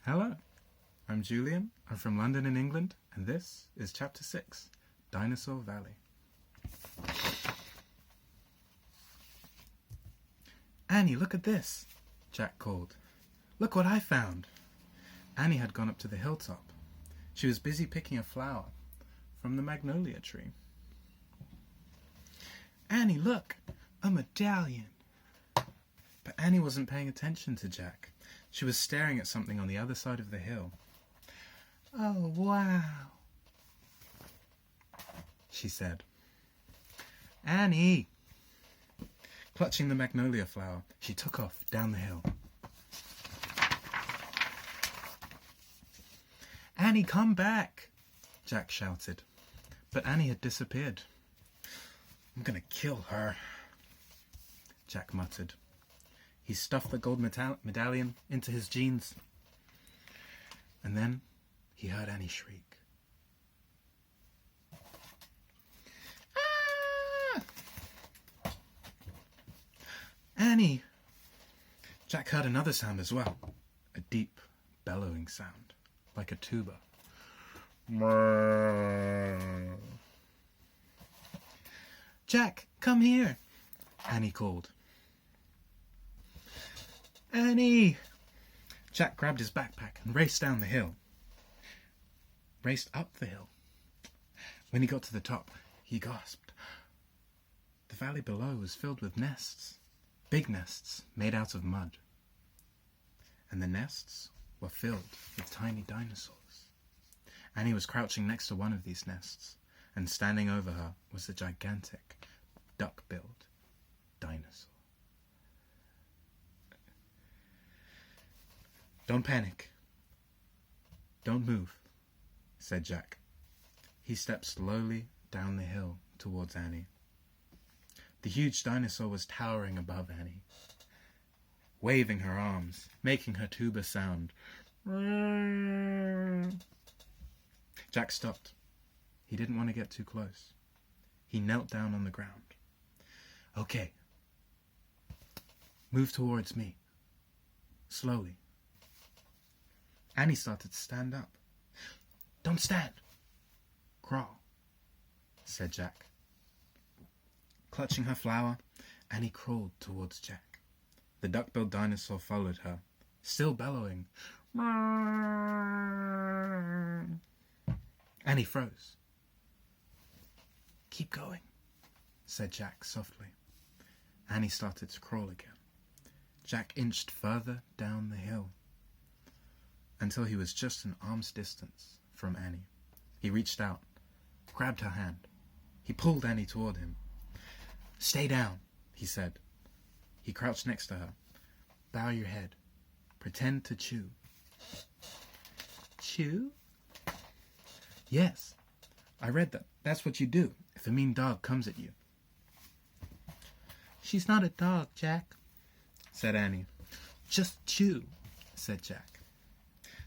Hello, I'm Julian. I'm from London in England, and this is Chapter 6, Dinosaur Valley. Annie, look at this, Jack called. Look what I found. Annie had gone up to the hilltop. She was busy picking a flower from the magnolia tree. Annie, look, a medallion. But Annie wasn't paying attention to Jack. She was staring at something on the other side of the hill. Oh, wow, she said. Annie! Clutching the magnolia flower, she took off down the hill. Annie, come back, Jack shouted. But Annie had disappeared. I'm going to kill her, Jack muttered. He stuffed the gold medallion into his jeans. And then he heard Annie shriek. Ah! Annie! Jack heard another sound as well. A deep, bellowing sound, like a tuba. Jack, come here, Annie called. Annie! Jack grabbed his backpack and raced down the hill. Raced up the hill. When he got to the top, he gasped. The valley below was filled with nests, big nests made out of mud. And the nests were filled with tiny dinosaurs. Annie was crouching next to one of these nests, and standing over her was a gigantic, duck-billed dinosaur. Don't panic. Don't move, said Jack. He stepped slowly down the hill towards Annie. The huge dinosaur was towering above Annie, waving her arms, making her tuba sound. Jack stopped. He didn't want to get too close. He knelt down on the ground. Okay. Move towards me. Slowly. Annie started to stand up. Don't stand. Crawl, said Jack. Clutching her flower, Annie crawled towards Jack. The duck-billed dinosaur followed her, still bellowing. Annie froze. Keep going, said Jack softly. Annie started to crawl again. Jack inched further down the hill until he was just an arm's distance from Annie. He reached out, grabbed her hand. He pulled Annie toward him. Stay down, he said. He crouched next to her. Bow your head. Pretend to chew. Chew? Yes, I read that. That's what you do if a mean dog comes at you. She's not a dog, Jack, said Annie. Just chew, said Jack.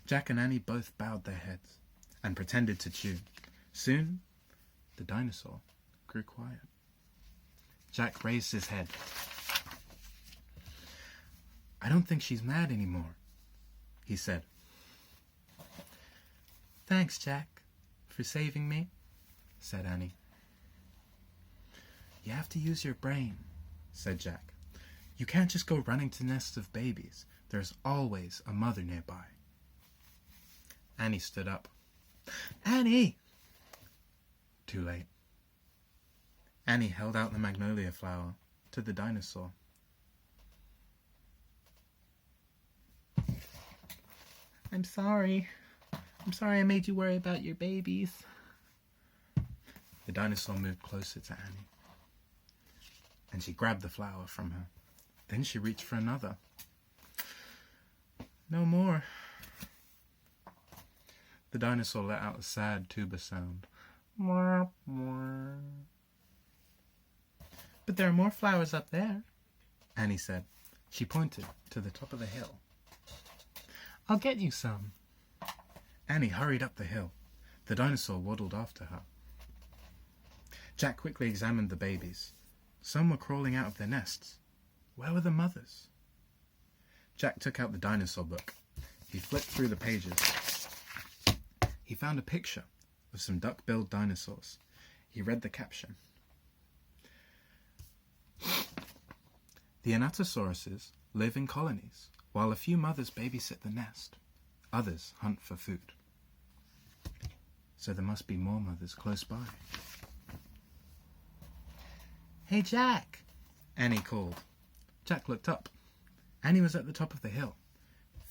Jack and Annie both bowed their heads and pretended to chew. Soon, the dinosaur grew quiet. Jack raised his head. I don't think she's mad anymore, he said. Thanks, Jack, for saving me, said Annie. You have to use your brain, said Jack. You can't just go running to nests of babies. There's always a mother nearby. Annie stood up. Annie! Too late. Annie held out the magnolia flower to the dinosaur. I'm sorry. I'm sorry I made you worry about your babies. The dinosaur moved closer to Annie, and she grabbed the flower from her. Then she reached for another. No more. The dinosaur let out a sad tuba sound. But there are more flowers up there, Annie said. She pointed to the top of the hill. I'll get you some. Annie hurried up the hill. The dinosaur waddled after her. Jack quickly examined the babies. Some were crawling out of their nests. Where were the mothers? Jack took out the dinosaur book. He flipped through the pages. He found a picture of some duck-billed dinosaurs. He read the caption. The Anatasauruses live in colonies, while a few mothers babysit the nest. Others hunt for food. So there must be more mothers close by. Hey, Jack, Annie called. Jack looked up. Annie was at the top of the hill,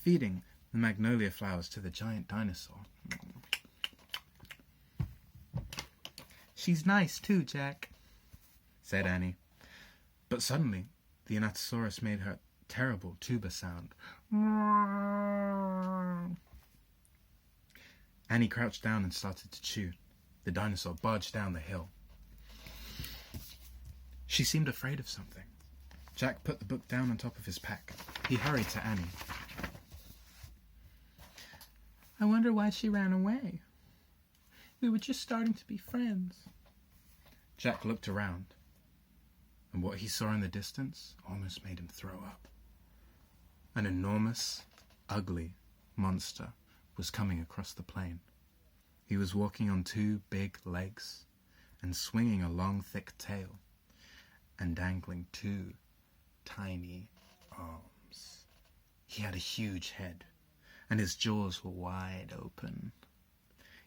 feeding the magnolia flowers to the giant dinosaur. She's nice too, Jack, said Annie. But suddenly, the Anatosaurus made her terrible tuba sound. Annie crouched down and started to chew. The dinosaur barged down the hill. She seemed afraid of something. Jack put the book down on top of his pack. He hurried to Annie. I wonder why she ran away. We were just starting to be friends. Jack looked around, and what he saw in the distance almost made him throw up. An enormous, ugly monster was coming across the plain. He was walking on 2 big legs and swinging a long, thick tail and dangling 2 tiny arms. He had a huge head, and his jaws were wide open.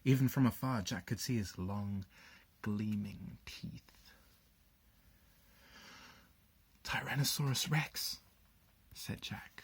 Even from afar, Jack could see his long, gleaming teeth. Tyrannosaurus Rex, said Jack.